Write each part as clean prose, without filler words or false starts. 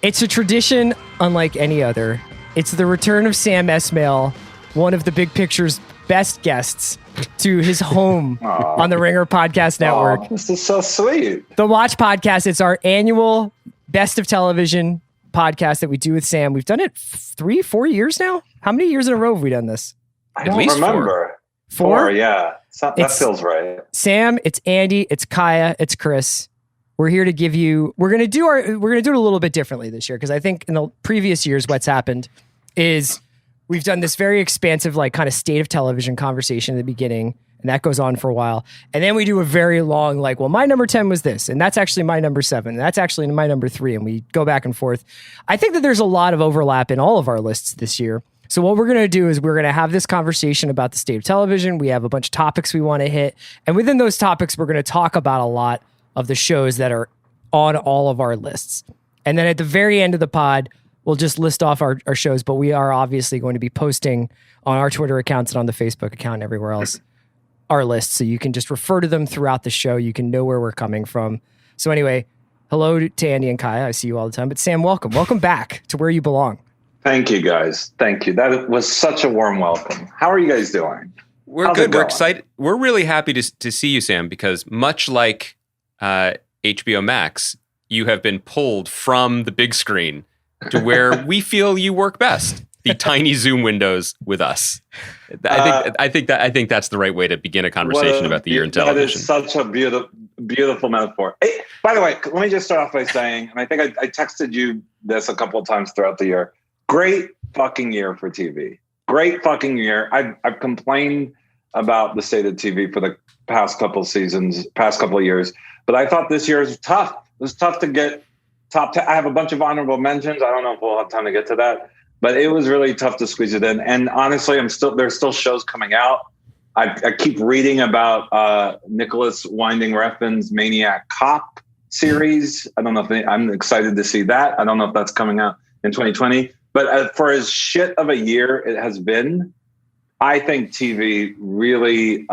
It's a tradition unlike any other. It's the return of Sam Esmail, one of the Big Picture's best guests, to his home on the Ringer Podcast Network. This is so sweet. The Watch Podcast, it's our annual Best of Television podcast that we do with Sam. We've done it 3-4 years now. How many years in a row have we done this? I don't remember. Four, yeah. That feels right. Sam, it's Andy, it's Kaya, it's Chris. We're here to give you, we're going to do it a little bit differently this year, because I think in the previous years, what's happened is we've done this very expansive, like kind of state of television conversation at the beginning, and that goes on for a while. And then we do a very long, like, well, my number 10 was this, and that's actually my number 7, and that's actually my number 3, and we go back and forth. I think that there's a lot of overlap in all of our lists this year. So what we're going to do is we're going to have this conversation about the state of television. We have a bunch of topics we want to hit, and within those topics, we're going to talk about a lot of the shows that are on all of our lists. And then at the very end of the pod, we'll just list off our shows, but we are obviously going to be posting on our Twitter accounts and on the Facebook account and everywhere else our lists, so you can just refer to them throughout the show. You can know where we're coming from. So anyway, hello to Andy and Kaya. I see you all the time. But Sam, welcome. Welcome back to where you belong. Thank you, guys. Thank you. That was such a warm welcome. How are you guys doing? We're good. We're excited. We're really happy to see you, Sam, because much like HBO Max, you have been pulled from the big screen to where we feel you work best, the tiny Zoom windows with us. I think that's the right way to begin a conversation about the year in television. That is such a beautiful metaphor. Hey, by the way, let me just start off by saying, and I think I texted you this a couple of times throughout the year. Great fucking year for TV. Great fucking year. I've complained about the state of TV for the past couple of years, but I thought this year was tough. It was tough to get top 10. I have a bunch of honorable mentions. I don't know if we'll have time to get to that, but it was really tough to squeeze it in. And honestly, there's still shows coming out. I keep reading about Nicholas Winding Refn's Maniac Cop series. I don't know if I'm excited to see that. I don't know if that's coming out in 2020. But for as shit of a year it has been, I think TV really,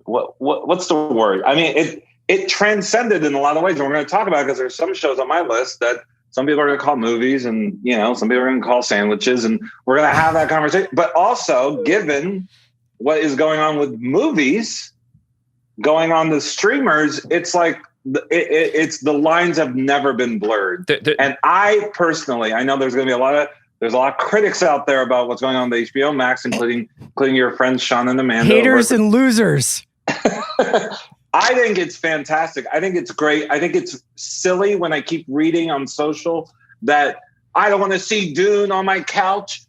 what's the word? I mean, it transcended in a lot of ways. And we're going to talk about it because there's some shows on my list that some people are going to call movies, and, some people are going to call sandwiches, and we're going to have that conversation. But also, given what is going on with movies, going on the streamers, it's like, it's the lines have never been blurred. And I personally, I know there's going to be a lot of critics out there about what's going on with HBO Max, including your friends Sean and Amanda. Haters and losers. I think it's fantastic. I think it's great. I think it's silly when I keep reading on social that I don't want to see Dune on my couch.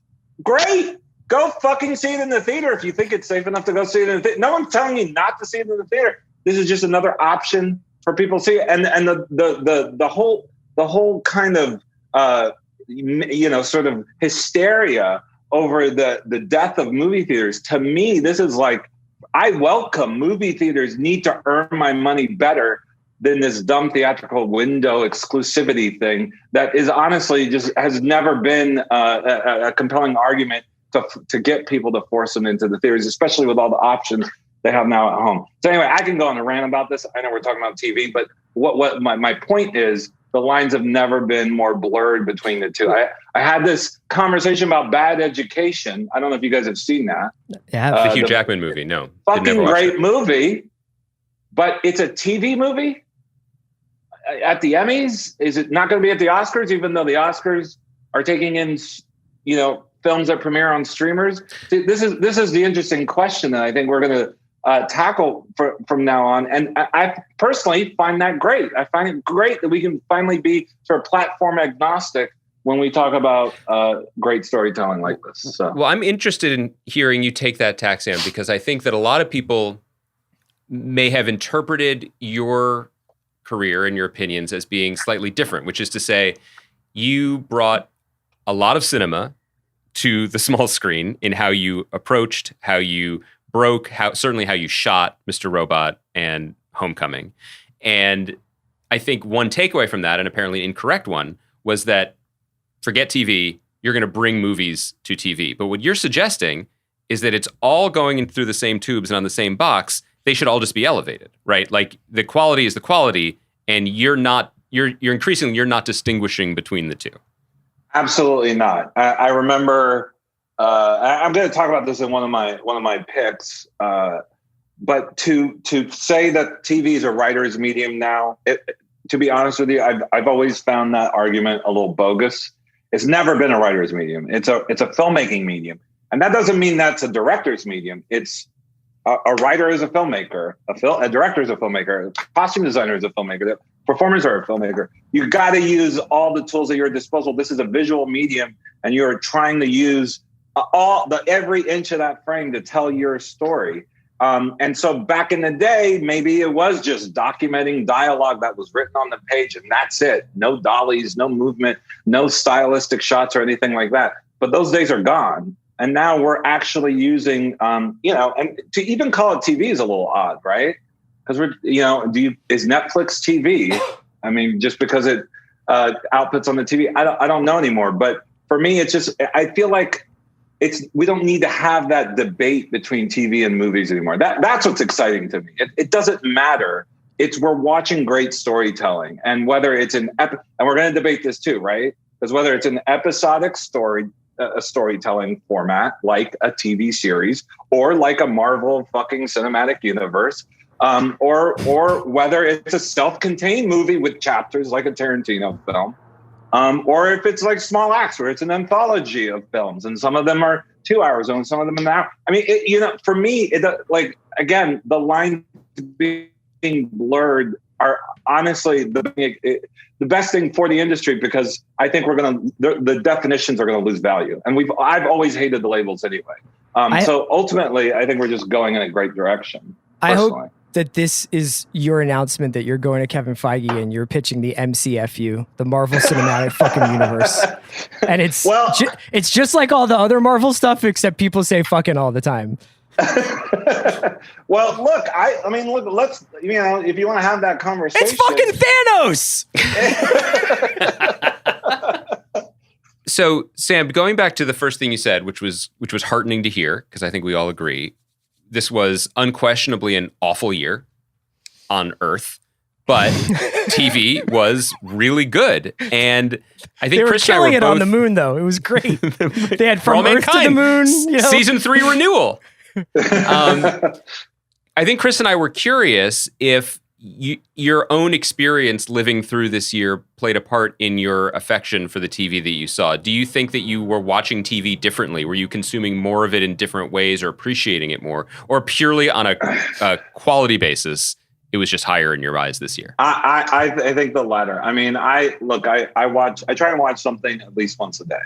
Great. Go fucking see it in the theater if you think it's safe enough to go see it in the theater. No one's telling you not to see it in the theater. This is just another option for people to see it. And the whole kind of sort of hysteria over the death of movie theaters. To me, this is like, I welcome movie theaters need to earn my money better than this dumb theatrical window exclusivity thing that is honestly just has never been a compelling argument to get people to force them into the theaters, especially with all the options they have now at home. So anyway, I can go on a rant about this. I know we're talking about TV, but what my point is, the lines have never been more blurred between the two. I had this conversation about Bad Education. I don't know if you guys have seen that. Yeah, the Hugh Jackman movie. No. Fucking great movie, but it's a TV movie at the Emmys. Is it not going to be at the Oscars, even though the Oscars are taking in, films that premiere on streamers? See, this is the interesting question that I think we're going to tackle from now on. And I personally find that great. I find it great that we can finally be sort of platform agnostic when we talk about great storytelling like this. So. Well, I'm interested in hearing you take that tack, Sam, because I think that a lot of people may have interpreted your career and your opinions as being slightly different, which is to say you brought a lot of cinema to the small screen in how you approached, how you broke, certainly how you shot Mr. Robot and Homecoming. And I think one takeaway from that, and apparently an incorrect one, was that forget TV, you're going to bring movies to TV. But what you're suggesting is that it's all going in through the same tubes and on the same box. They should all just be elevated, right? Like the quality is the quality, and you're not you're increasingly you're not distinguishing between the two. Absolutely not. I remember. I'm going to talk about this in one of my picks. But to say that TV is a writer's medium now, to be honest with you, I've always found that argument a little bogus. It's never been a writer's medium. It's a filmmaking medium, and that doesn't mean that's a director's medium. It's a writer is a filmmaker, a director is a filmmaker, a costume designer is a filmmaker, the performers are a filmmaker. You got to use all the tools at your disposal. This is a visual medium, and you're trying to use every inch of that frame to tell your story. And so back in the day, maybe it was just documenting dialogue that was written on the page, and that's it. No dollies, no movement, no stylistic shots or anything like that. But those days are gone. And now we're actually using, and to even call it TV is a little odd, right? Because is Netflix TV? I mean, just because it outputs on the TV, I don't know anymore. But for me, it's just, I feel like we don't need to have that debate between TV and movies anymore. That's what's exciting to me. It doesn't matter. We're watching great storytelling, and whether it's and we're going to debate this too, right? Because whether it's an episodic storytelling format like a TV series or like a Marvel fucking cinematic universe, or whether it's a self-contained movie with chapters like a Tarantino film. Or if it's like Small Acts, where it's an anthology of films, and some of them are 2 hours and some of them are an hour. I mean, for me, again, the lines being blurred are honestly the best thing for the industry, because I think the definitions are going to lose value, and I've always hated the labels anyway. So ultimately, I think we're just going in a great direction. I hope that this is your announcement that you're going to Kevin Feige and you're pitching the MCFU, the Marvel Cinematic fucking Universe. And it's just like all the other Marvel stuff, except people say fucking all the time. Well, look, let's, if you want to have that conversation. It's fucking Thanos! So, Sam, going back to the first thing you said, which was heartening to hear, because I think we all agree, this was unquestionably an awful year on Earth, but TV was really good. And I think they were Chris and I killing were it both, on the moon, though. It was great. They had From all Earth to the mankind. Moon. Season 3 renewal. I think Chris and I were curious if your own experience living through this year played a part in your affection for the TV that you saw. Do you think that you were watching TV differently? Were you consuming more of it in different ways or appreciating it more? Or purely on a quality basis, it was just higher in your eyes this year? I think the latter. I mean, I try and watch something at least once a day.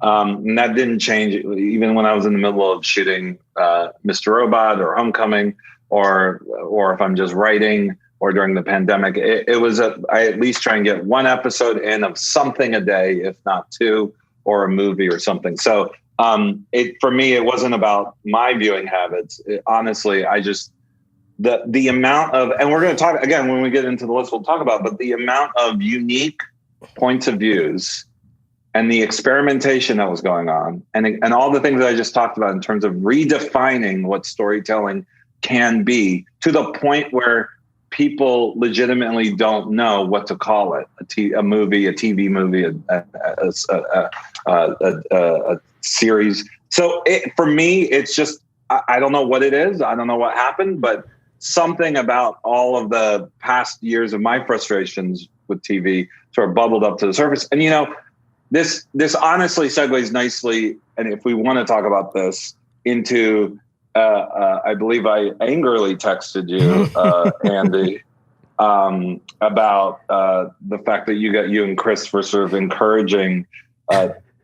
And that didn't change even when I was in the middle of shooting Mr. Robot or Homecoming, or if I'm just writing, or during the pandemic. I at least try and get one episode in of something a day, if not two, or a movie or something. So for me, it wasn't about my viewing habits. Honestly, I just, the amount of, and we're going to talk again, when we get into the list, we'll talk about, but the amount of unique points of views and the experimentation that was going on, and all the things that I just talked about in terms of redefining what storytelling can be, to the point where people legitimately don't know what to call it: a movie, a TV movie, a series. So for me, it's just, I don't know what it is. I don't know what happened, but something about all of the past years of my frustrations with TV sort of bubbled up to the surface. And this honestly segues nicely, and if we want to talk about this, into I believe I angrily texted you, Andy, about the fact that you and Chris were sort of encouraging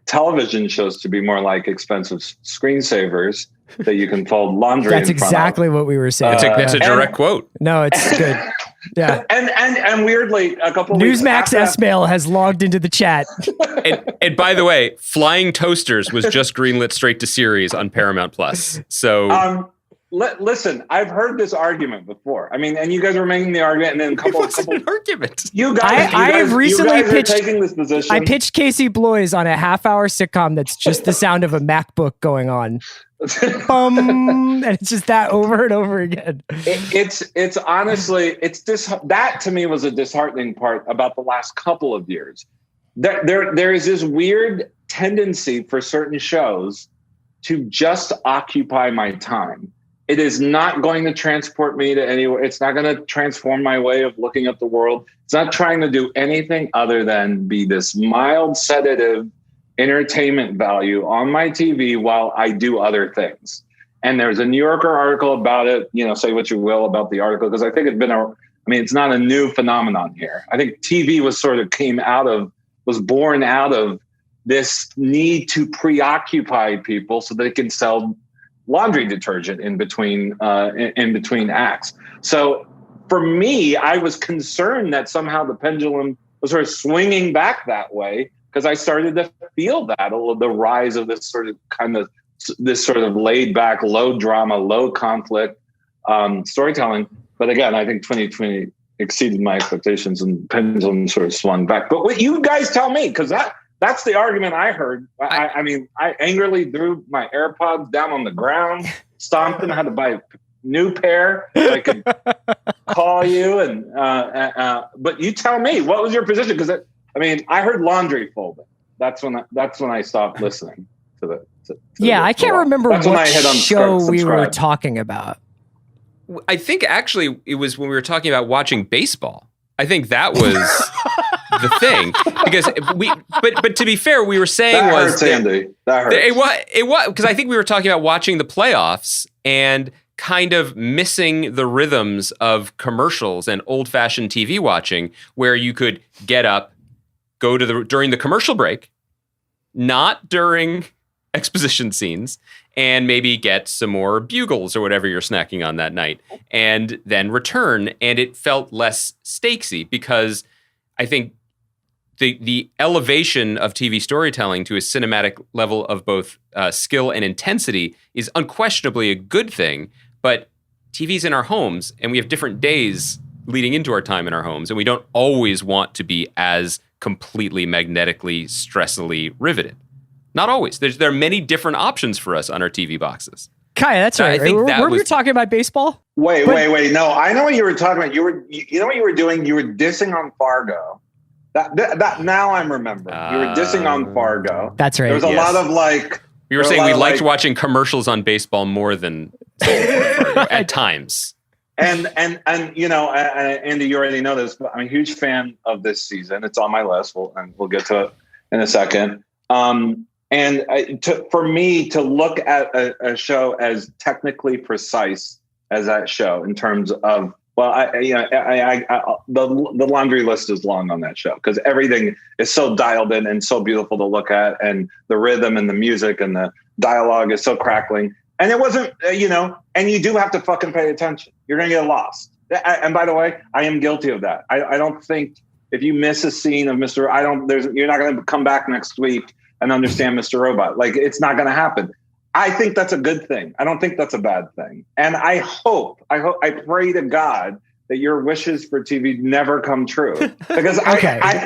television shows to be more like expensive screensavers that you can fold laundry That's in front exactly of. What we were saying. That's a direct quote. No, it's good. Yeah. And weirdly, a couple Newsmax Esmail has logged into the chat. And by the way, Flying Toasters was just greenlit straight to series on Paramount Plus. So listen, I've heard this argument before. I mean, and you guys were making the argument, and then a couple argument. You guys recently pitched, taking this position. I pitched Casey Bloys on a half-hour sitcom that's just the sound of a MacBook going on. and it's just that over and over again. It's honestly, that to me was a disheartening part about the last couple of years. There is this weird tendency for certain shows to just occupy my time. It is not going to transport me to anywhere. It's not going to transform my way of looking at the world. It's not trying to do anything other than be this mild sedative entertainment value on my TV while I do other things. And there's a New Yorker article about it, say what you will about the article, because I think it's not a new phenomenon here. I think TV was born out of this need to preoccupy people so they can sell laundry detergent in between acts. So for me, I was concerned that somehow the pendulum was sort of swinging back that way, because I started to feel that the rise of this sort of laid back, low drama, low conflict storytelling. But again, I think 2020 exceeded my expectations and pendulum sort of swung back. But what you guys tell me, because that's the argument I heard. I angrily threw my AirPods down on the ground, stomped them, had to buy a new pair so I could call you. But you tell me, what was your position? Because I heard laundry folding. That's when I stopped listening to the. I can't remember what show we were talking about. I think actually it was when we were talking about watching baseball. I think that was the thing, because but to be fair, we were saying that hurts, Andy. That hurts. It was because I think we were talking about watching the playoffs and kind of missing the rhythms of commercials and old-fashioned TV watching, where you could get up, go to during the commercial break, not during exposition scenes, and maybe get some more bugles or whatever you're snacking on that night, and then return. And it felt less stakesy, because I think the elevation of TV storytelling to a cinematic level of both skill and intensity is unquestionably a good thing. But TV's in our homes, and we have different days leading into our time in our homes, and we don't always want to be as completely magnetically, stressily riveted. Not always. There are many different options for us on our TV boxes. Kaya, that's right. I think were we talking about baseball? Wait. No, I know what you were talking about. You know what you were doing? You were dissing on Fargo. That now I'm remembering. You were dissing on Fargo. That's right. There was a lot of we were saying we liked watching commercials on baseball more than at times. And Andy, you already know this, but I'm a huge fan of this season. It's on my list. We'll get to it in a second. For me to look at a show as technically precise as that show in terms of, the laundry list is long on that show, because everything is so dialed in and so beautiful to look at, and the rhythm and the music and the dialogue is so crackling. And it wasn't, and you do have to fucking pay attention. You're going to get lost. And by the way, I am guilty of that. I don't think if you miss a scene of Mr. You're not going to come back next week and understand Mr. Robot. It's not going to happen. I think that's a good thing. I don't think that's a bad thing. And I pray to God that your wishes for TV never come true. Because okay. I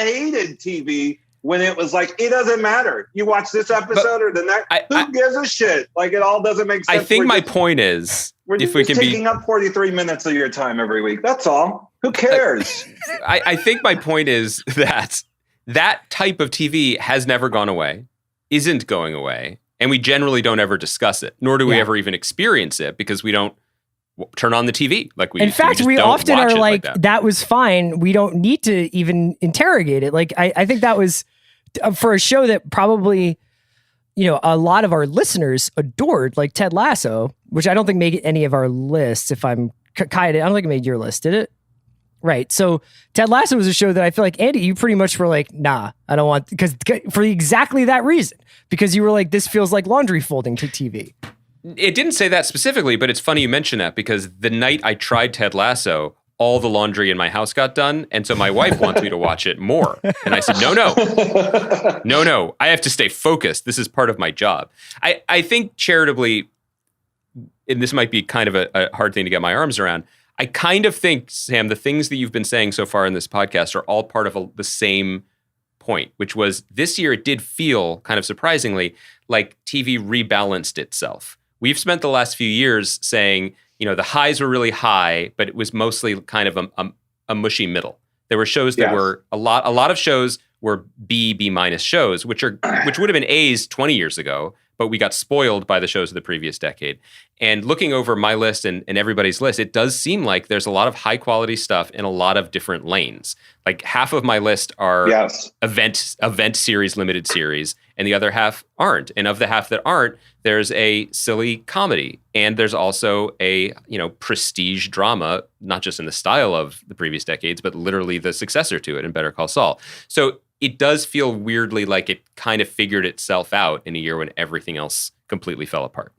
hated TV when it was like, it doesn't matter. You watch this episode or the next. Who gives a shit? It all doesn't make sense. I think my point is, if we can taking up 43 minutes of your time every week. That's all. Who cares? I think my point is that type of TV has never gone away, isn't going away, and we generally don't ever discuss it, nor do we ever even experience it, because we don't turn on the TV like we. In fact, we often are like that was fine. We don't need to even interrogate it. I think that was for a show that probably, a lot of our listeners adored, like Ted Lasso, which I don't think made any of our lists. If I'm Kaya, I don't think it made your list, did it? Right. So Ted Lasso was a show that I feel like, Andy, you pretty much were like, nah, I don't want, because for exactly that reason, because you were like, this feels like laundry folding to TV. It didn't say that specifically, but it's funny you mention that, because the night I tried Ted Lasso, all the laundry in my house got done. And so my wife wants me to watch it more. And I said, no, I have to stay focused. This is part of my job. I think charitably, and this might be kind of a hard thing to get my arms around, I kind of think, Sam, the things that you've been saying so far in this podcast are all part of the same point, which was this year it did feel kind of surprisingly like TV rebalanced itself. We've spent the last few years saying, the highs were really high, but it was mostly kind of a mushy middle. There were shows that were a lot of shows were B minus shows, which would have been A's 20 years ago, but we got spoiled by the shows of the previous decade. And looking over my list and everybody's list, it does seem like there's a lot of high quality stuff in a lot of different lanes. Like half of my list are event series, limited series, and the other half aren't. And of the half that aren't, there's a silly comedy, and there's also a prestige drama, not just in the style of the previous decades, but literally the successor to it in Better Call Saul. So it does feel weirdly like it kind of figured itself out in a year when everything else completely fell apart.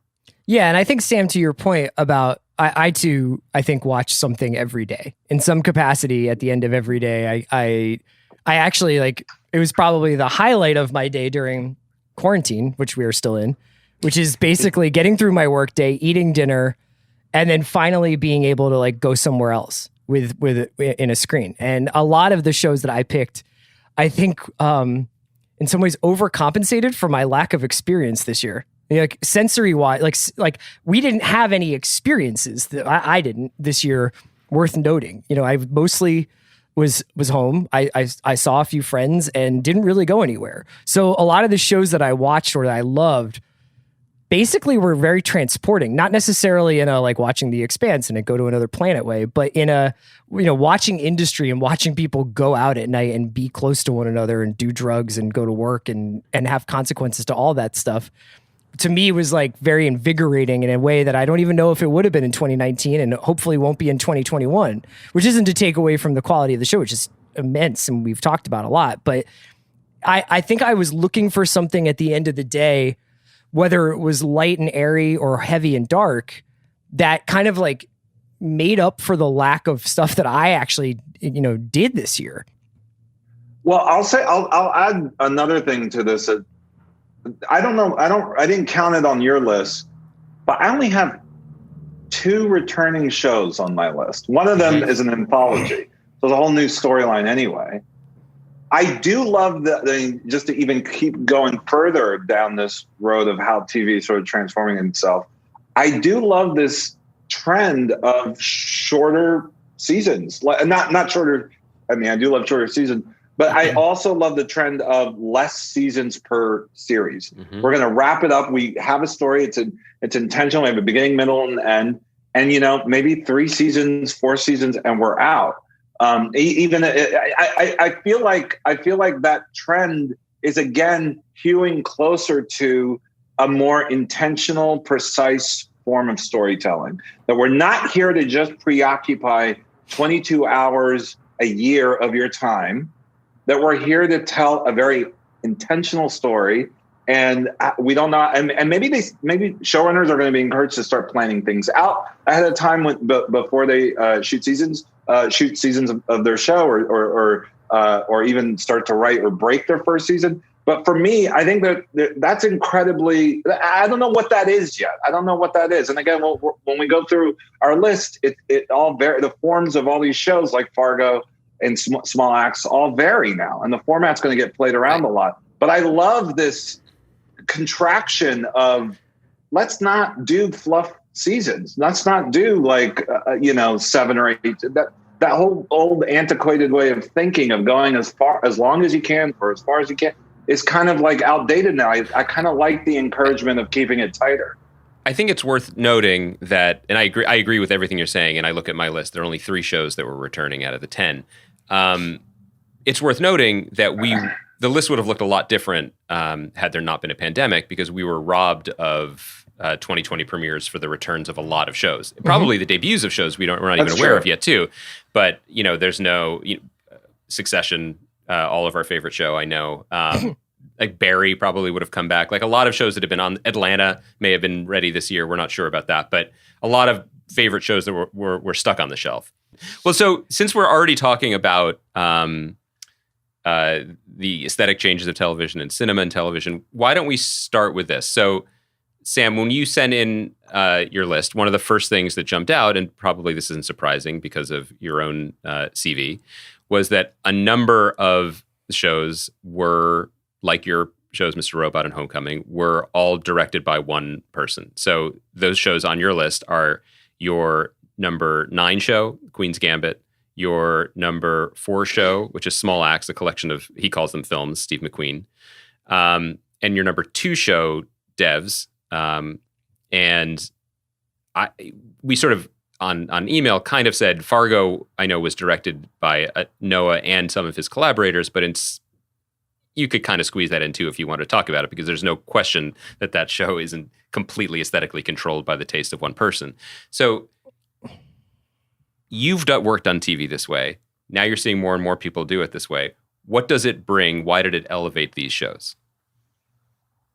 Yeah, and I think, Sam, to your point about I too, I think, watch something every day in some capacity. At the end of every day, I actually, like, it was probably the highlight of my day during quarantine, which we are still in, which is basically getting through my work day, eating dinner, and then finally being able to like go somewhere else with in a screen. And a lot of the shows that I picked, I think, in some ways overcompensated for my lack of experience this year. Like sensory wise, like we didn't have any experiences that I didn't this year worth noting. I mostly was home. I saw a few friends and didn't really go anywhere. So a lot of the shows that I watched or that I loved basically were very transporting, not necessarily in a like watching The Expanse and go to another planet way, but in a, watching industry and watching people go out at night and be close to one another and do drugs and go to work and have consequences to all that stuff. To me, was like very invigorating in a way that I don't even know if it would have been in 2019 and hopefully won't be in 2021, which isn't to take away from the quality of the show, which is immense and we've talked about a lot. But I think I was looking for something at the end of the day, whether it was light and airy or heavy and dark, that kind of like made up for the lack of stuff that I actually, did this year. Well, I'll add another thing to this. I don't know. I didn't count it on your list, but I only have 2 returning shows on my list. One of them is an anthology. So it's a whole new storyline anyway. I do love just to even keep going further down this road of how TV is sort of transforming itself. I do love this trend of shorter seasons, not shorter. I mean, I do love shorter seasons, but I also love the trend of less seasons per series. Mm-hmm. We're going to wrap it up. We have a story. It's intentional. We have a beginning, middle, and end. And, maybe 3 seasons, 4 seasons, and we're out. I feel like that trend is again hewing closer to a more intentional, precise form of storytelling. That we're not here to just preoccupy 22 hours a year of your time. That we're here to tell a very intentional story, and we don't know. And maybe showrunners are going to be encouraged to start planning things out ahead of time before they shoot seasons of their show, or even start to write or break their first season. But for me, I think that's incredibly. I don't know what that is yet. I don't know what that is. And again, when we go through our list, it all the forms of all these shows like Fargo and Small Acts all vary now, and the format's going to get played around a lot. But I love this contraction of let's not do fluff seasons. Let's not do 7 or 8. That whole old antiquated way of thinking of going as long as you can for as far as you can is kind of like outdated now. I kind of like the encouragement of keeping it tighter. I think it's worth noting that, and I agree with everything you're saying, and I look at my list, there are only 3 shows that were returning out of the 10. It's worth noting that the list would have looked a lot different had there not been a pandemic, because we were robbed of 2020 premieres for the returns of a lot of shows. Mm-hmm. Probably the debuts of shows we're not even aware of yet too. But there's no Succession, all of our favorite show. I know. Like Barry probably would have come back. Like a lot of shows that have been on. Atlanta may have been ready this year. We're not sure about that, but a lot of favorite shows that were stuck on the shelf. Well, so since we're already talking about the aesthetic changes of television and cinema and television, why don't we start with this? So, Sam, when you sent in your list, one of the first things that jumped out, and probably this isn't surprising because of your own CV, was that a number of shows were, like your shows, Mr. Robot and Homecoming, were all directed by one person. So those shows on your list are your number 9 show, Queen's Gambit, your number 4 show, which is Small Axe, a collection of, he calls them films, Steve McQueen, and your number 2 show, Devs. And we sort of on email kind of said Fargo, I know, was directed by Noah and some of his collaborators, but you could kind of squeeze that in too if you want to talk about it, because there's no question that show isn't completely aesthetically controlled by the taste of one person. So you've worked on TV this way. Now you're seeing more and more people do it this way. What does it bring? Why did it elevate these shows?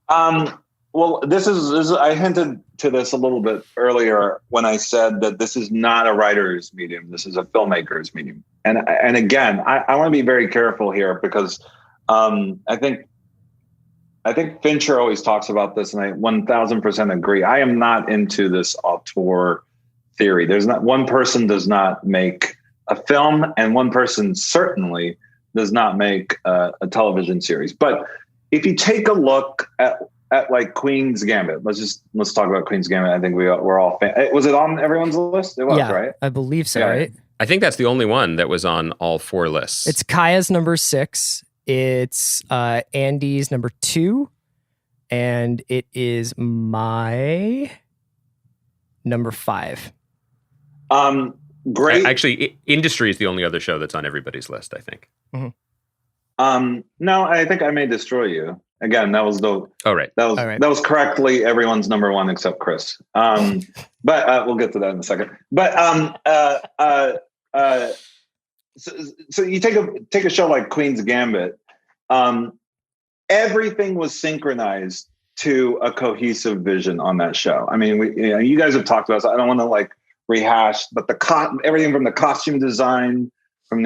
Well, this is I hinted to this a little bit earlier when I said that this is not a writer's medium. This is a filmmaker's medium. And again, I want to be very careful here, because I think Fincher always talks about this, and I 1000% agree. I am not into this auteur theory. There's not one person does not make a film, and one person certainly does not make a television series. But if you take a look at like Queen's Gambit, let's talk about Queen's Gambit. I think we're all was it on everyone's list? It was, yeah, right? I believe so, Yeah. right? I think that's the only one that was on all 4 lists. It's Kaya's number 6. It's Andy's number 2. And it is my number 5. Great. Actually, Industry is the only other show that's on everybody's list, I think. Mm-hmm. No, I think I May Destroy You. Again, that was Oh, right. that was correctly everyone's number 1 except Chris. But we'll get to that in a second. But so you take a show like Queen's Gambit. Everything was synchronized to a cohesive vision on that show. I mean, you guys have talked about this. I don't want to rehash, but everything from the costume design, from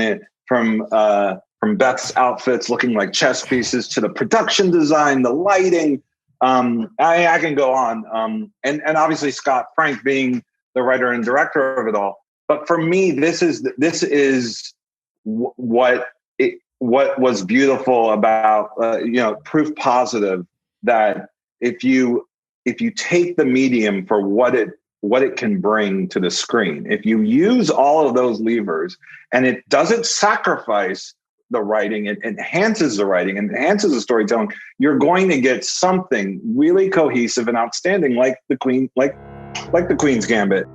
Beth's outfits looking like chess pieces, to the production design, the lighting. I can go on. And obviously Scott Frank being the writer and director of it all. But for me, this is what was beautiful about, proof positive that if you take the medium for what it can bring to the screen, if you use all of those levers and it doesn't sacrifice the writing, it enhances the writing, and enhances the storytelling, you're going to get something really cohesive and outstanding, like the Queen's Gambit.